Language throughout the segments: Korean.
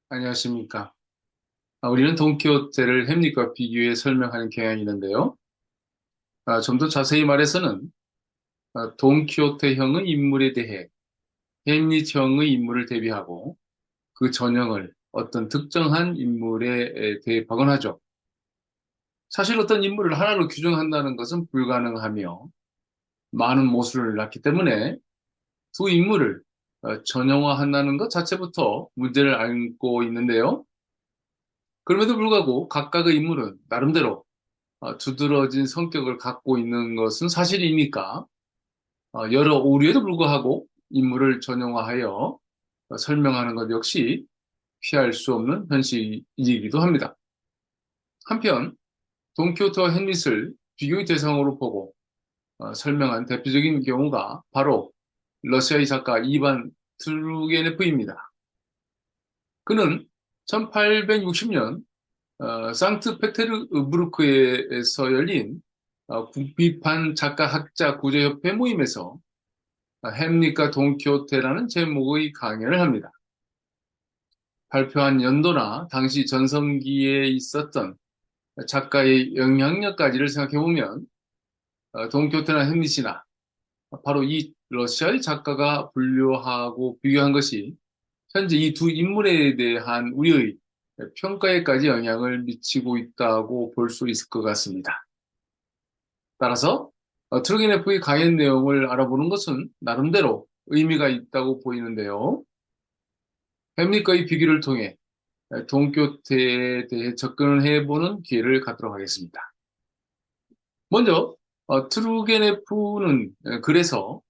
안녕하십니까. 우리는 돈키호테를 햄릿과 비교해 설명하는 경향이 있는데요. 좀 더 자세히 말해서는 돈키호테형의 인물에 대해 햄릿형의 인물을 대비하고 그 전형을 어떤 특정한 인물에 대입하곤 하죠. 사실 어떤 인물을 하나로 규정한다는 것은 불가능하며 많은 모순을 낳기 때문에 두 인물을 전형화한다는 것 자체부터 문제를 안고 있는데요. 그럼에도 불구하고 각각의 인물은 나름대로 두드러진 성격을 갖고 있는 것은 사실이니까 여러 오류에도 불구하고 인물을 전형화하여 설명하는 것 역시 피할 수 없는 현실이기도 합니다. 한편 돈키호테와 햄릿을 비교의 대상으로 보고 설명한 대표적인 경우가 바로 러시아의 작가 이반 투르게네프입니다. 그는 1860년 상트페테르부르크에서 열린 국비판 작가 학자 구제협회 모임에서 햄릿과 돈키호테라는 제목의 강연을 합니다. 발표한 연도나 당시 전성기에 있었던 작가의 영향력까지를 생각해보면 돈키호테나 햄릿이나 바로 이 러시아의 작가가 분류하고 비교한 것이 현재 이 두 인물에 대한 우리의 평가에까지 영향을 미치고 있다고 볼 수 있을 것 같습니다. 따라서 트루게네프의 강연 내용을 알아보는 것은 나름대로 의미가 있다고 보이는데요. 햄릿과의 비교를 통해 동교태에 대해 접근을 해보는 기회를 갖도록 하겠습니다. 먼저 트루게네프는 그래서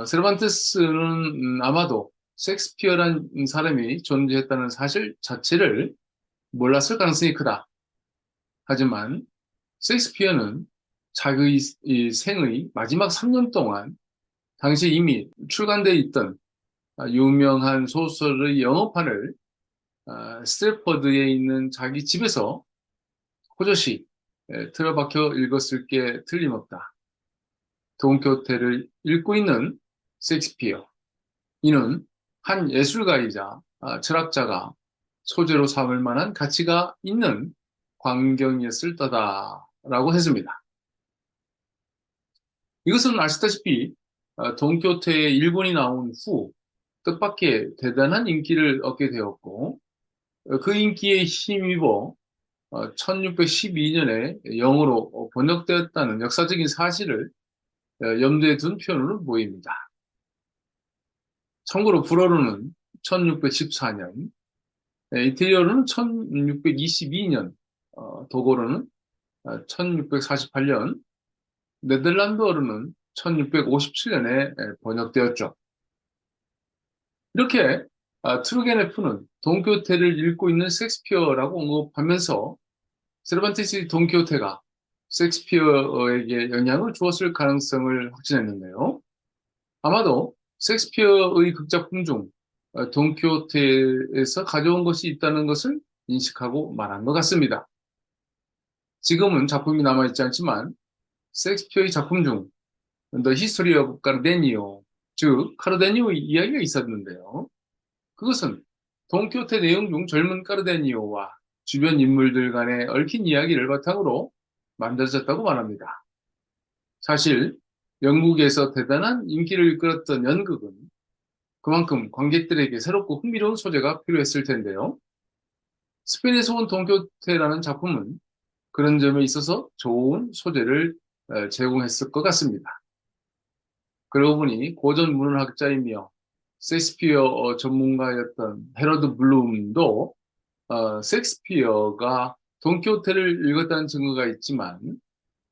세르반테스는 아마도 셰익스피어란 사람이 존재했다는 사실 자체를 몰랐을 가능성이 크다. 하지만 셰익스피어는 자기 이 생의 마지막 3년 동안 당시 이미 출간되어 있던 유명한 소설의 영어판을 스탠퍼드에 있는 자기 집에서 호조시 틀어박혀 읽었을 게 틀림없다. 돈키호테를 읽고 있는 셰익스피어. 이는 한 예술가이자 철학자가 소재로 삼을 만한 가치가 있는 광경이었을 거다라고 했습니다. 이것은 아시다시피 돈키호테의 일본이 나온 후 뜻밖의 대단한 인기를 얻게 되었고 그 인기에 힘입어 1612년에 영어로 번역되었다는 역사적인 사실을 염두에 둔 표현으로 보입니다. 참고로 불어로는 1614년, 이태리어로는 1622년, 독어로는 1648년, 네덜란드어로는 1657년에 번역되었죠. 이렇게 트루게네프는 돈키호테를 읽고 있는 셰익스피어라고 언급하면서 세르반테스의 돈키호테가 셰익스피어에게 영향을 주었을 가능성을 확신했는데요. 아마도 셰익스피어의 극작품 중 돈키호테에서 가져온 것이 있다는 것을 인식하고 말한 것 같습니다. 지금은 작품이 남아있지 않지만 셰익스피어의 작품 중 The History of Cardenio, 즉 카르데니오의 이야기가 있었는데요. 그것은 돈키호테 내용 중 젊은 카르데니오와 주변 인물들 간의 얽힌 이야기를 바탕으로 만들어졌다고 말합니다. 사실 영국에서 대단한 인기를 이끌었던 연극은 그만큼 관객들에게 새롭고 흥미로운 소재가 필요했을 텐데요. 스페인에서 온 돈키호테라는 작품은 그런 점에 있어서 좋은 소재를 제공했을 것 같습니다. 그러고 보니 고전 문헌학자이며 셰익스피어 전문가였던 헤러드 블룸도 셰익스피어가 돈키호테를 읽었다는 증거가 있지만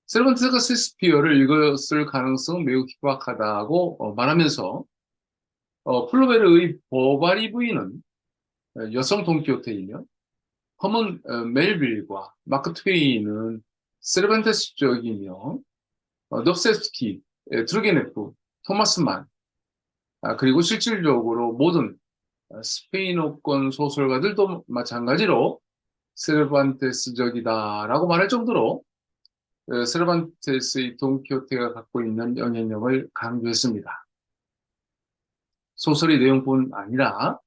세르반테스가 셰익스피어를 읽었을 가능성은 매우 희박하다고 말하면서 플로베르의 보바리 부인은 여성 돈키호테이며 허먼 멜빌과 마크 트웨이는 세르반테스 쪽이며 dob세스키, 트루게네프, 토마스 만 그리고 실질적으로 모든 스페인어권 소설가들도 마찬가지로 세르반테스적이다라고 말할 정도로 세르반테스의 돈키호테가 갖고 있는 영향력을 강조했습니다. 소설의 내용뿐 아니라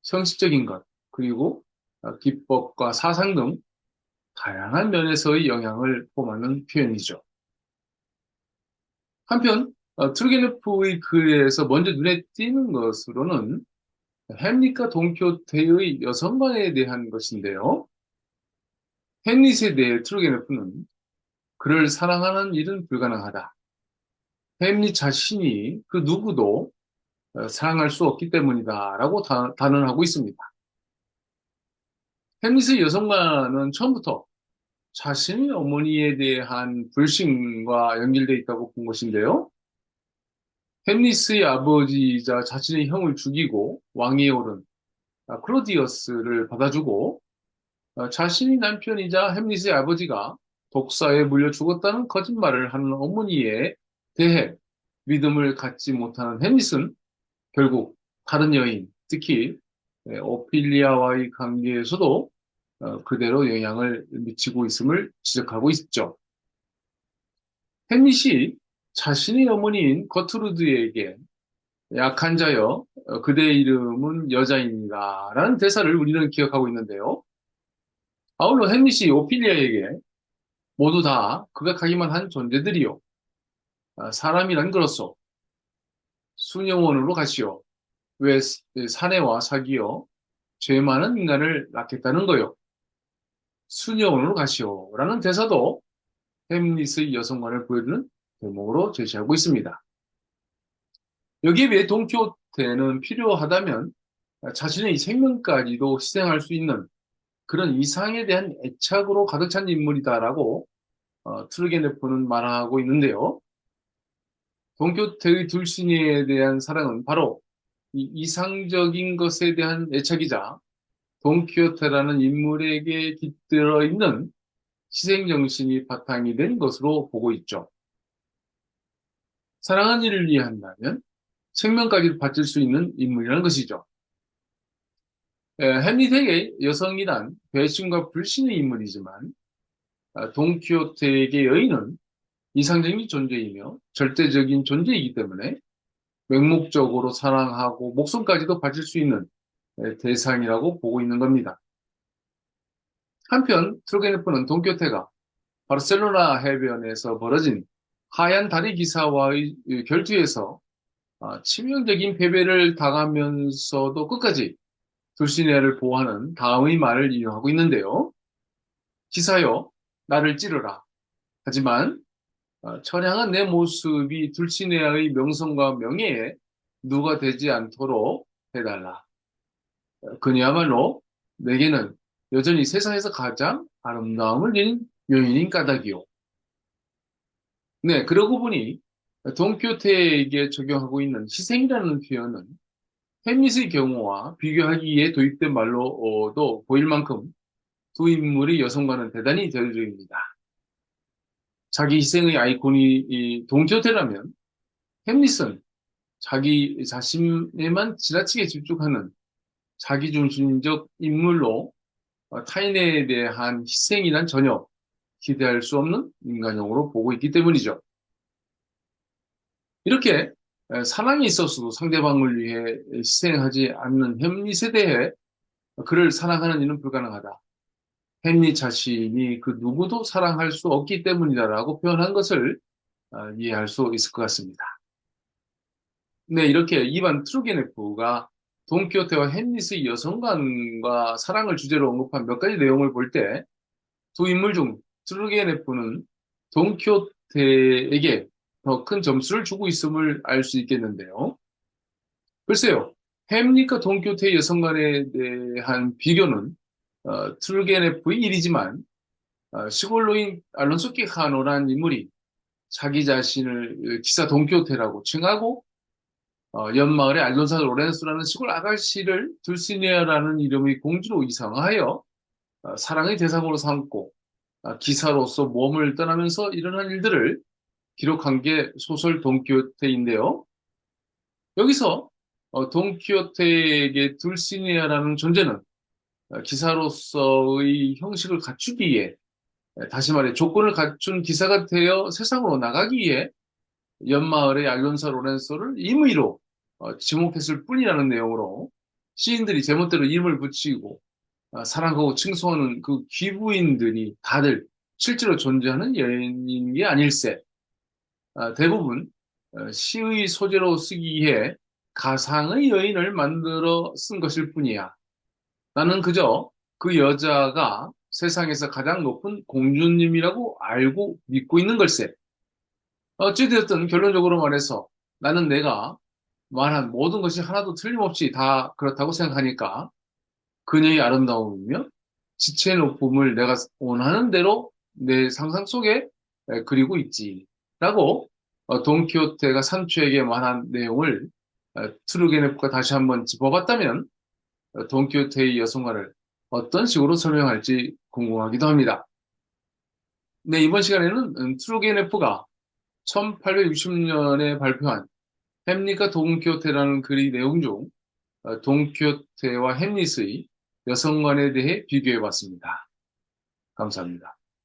형식적인 것, 그리고 기법과 사상 등 다양한 면에서의 영향을 포함하는 표현이죠. 한편 투르게네프의 글에서 먼저 눈에 띄는 것으로는 햄릿과 돈키호테의 여성관에 대한 것인데요. 햄릿에 대해 투르게네프는 그를 사랑하는 일은 불가능하다. 햄릿 자신이 그 누구도 사랑할 수 없기 때문이다라고 단언하고 있습니다. 햄릿의 여성관은 처음부터 자신의 어머니에 대한 불신과 연결되어 있다고 본 것인데요. 햄릿의 아버지이자 자신의 형을 죽이고 왕위에 오른 클로디어스를 받아주고 자신이 남편이자 햄릿의 아버지가 독사에 물려 죽었다는 거짓말을 하는 어머니에 대해 믿음을 갖지 못하는 햄릿은 결국 다른 여인, 특히 오피리아와의 관계에서도 그대로 영향을 미치고 있음을 지적하고 있죠. 햄릿이 자신의 어머니인 거트루드에게 약한 자여 그대의 이름은 여자입니다 라는 대사를 우리는 기억하고 있는데요. 아울러 햄릿이 오피리아에게 모두 다 극악하기만 한 존재들이요. 사람이란 그렇소. 수녀원으로 가시오. 왜 사내와 사귀어 죄 많은 인간을 낳겠다는 거요. 수녀원으로 가시오. 라는 대사도 햄릿의 여성관을 보여주는 대목으로 제시하고 있습니다. 여기에 비해 돈키호테는 필요하다면 자신의 생명까지도 희생할 수 있는 그런 이상에 대한 애착으로 가득 찬 인물이다라고 투르게네프는 말하고 있는데요. 돈키호테의 둘신에 대한 사랑은 바로 이 이상적인 것에 대한 애착이자 돈키호테라는 인물에게 깃들어 있는 희생정신이 바탕이 된 것으로 보고 있죠. 사랑하는 일을 위한다면 생명까지 바칠 수 있는 인물이라는 것이죠. 햄릿에게 여성이란 배신과 불신의 인물이지만 돈키호테에게 여인은 이상적인 존재이며 절대적인 존재이기 때문에 맹목적으로 사랑하고 목숨까지도 바칠 수 있는 대상이라고 보고 있는 겁니다. 한편 투르게네프는 돈키호테가 바르셀로나 해변에서 벌어진 하얀 다리 기사와의 결투에서 치명적인 패배를 당하면서도 끝까지 둘시네를 보호하는 다음의 말을 인용하고 있는데요. 기사여, 나를 찌르라. 하지만 처량한 내 모습이 둘시네아의 명성과 명예에 누가 되지 않도록 해달라. 그녀야말로 내게는 여전히 세상에서 가장 아름다움을 띤 여인인 까닭이요. 네, 그러고 보니 돈키호테에게 적용하고 있는 희생이라는 표현은 햄릿의 경우와 비교하기에 도입된 말로도 보일 만큼 두 인물의 여성과는 대단히 대조적입니다. 자기 희생의 아이콘이 이 돈키호테라면 햄릿은 자기 자신에만 지나치게 집중하는 자기중심적 인물로 타인에 대한 희생이란 전혀 기대할 수 없는 인간형으로 보고 있기 때문이죠. 이렇게 사랑이 있어서도 상대방을 위해 희생하지 않는 햄릿에 대해 그를 사랑하는 일은 불가능하다. 햄릿 자신이 그 누구도 사랑할 수 없기 때문이다라고 표현한 것을 이해할 수 있을 것 같습니다. 네, 이렇게 이반 트루게네프가 돈키호테와 햄릿의 여성관과 사랑을 주제로 언급한 몇 가지 내용을 볼 때 두 인물 중 트루게네프는 돈키호테에게 더 큰 점수를 주고 있음을 알 수 있겠는데요. 글쎄요, 햄릿과 돈키호테의 여성관에 대한 비교는 트루게네프의 일이지만 시골로인 알론소 키카노라는 인물이 자기 자신을 기사 돈키호테라고 칭하고 옆마을의 알론소 로렌소라는 시골 아가씨를 둘시네아라는 이름의 공주로 이상하여 사랑의 대상으로 삼고 기사로서 몸을 떠나면서 일어난 일들을 기록한 게 소설 돈키호테인데요. 여기서 돈키호테에게 둘시네아라는 존재는 기사로서의 형식을 갖추기 위해 다시 말해 조건을 갖춘 기사가 되어 세상으로 나가기 위해 옆마을의 알론소 로렌소를 임의로 지목했을 뿐이라는 내용으로 시인들이 제멋대로 이름을 붙이고 사랑하고 칭송하는 그 귀부인들이 다들 실제로 존재하는 여인인 게 아닐세. 대부분 시의 소재로 쓰기 위해 가상의 여인을 만들어 쓴 것일 뿐이야. 나는 그저 그 여자가 세상에서 가장 높은 공주님이라고 알고 믿고 있는 걸세. 어찌되었든 결론적으로 말해서 나는 내가 말한 모든 것이 하나도 틀림없이 다 그렇다고 생각하니까 그녀의 아름다움이며 지체의 높음을 내가 원하는 대로 내 상상 속에 그리고 있지. 라고 돈키호테가 산초에게 말한 내용을 트루게네프가 다시 한번 짚어봤다면 돈키호테의 여성화를 어떤 식으로 설명할지 궁금하기도 합니다. 네, 이번 시간에는 트루게네프가 1860년에 발표한 햄릿과 돈키호테라는 글의 내용 중 돈키호테와 햄릿의 여성관에 대해 비교해 봤습니다. 감사합니다.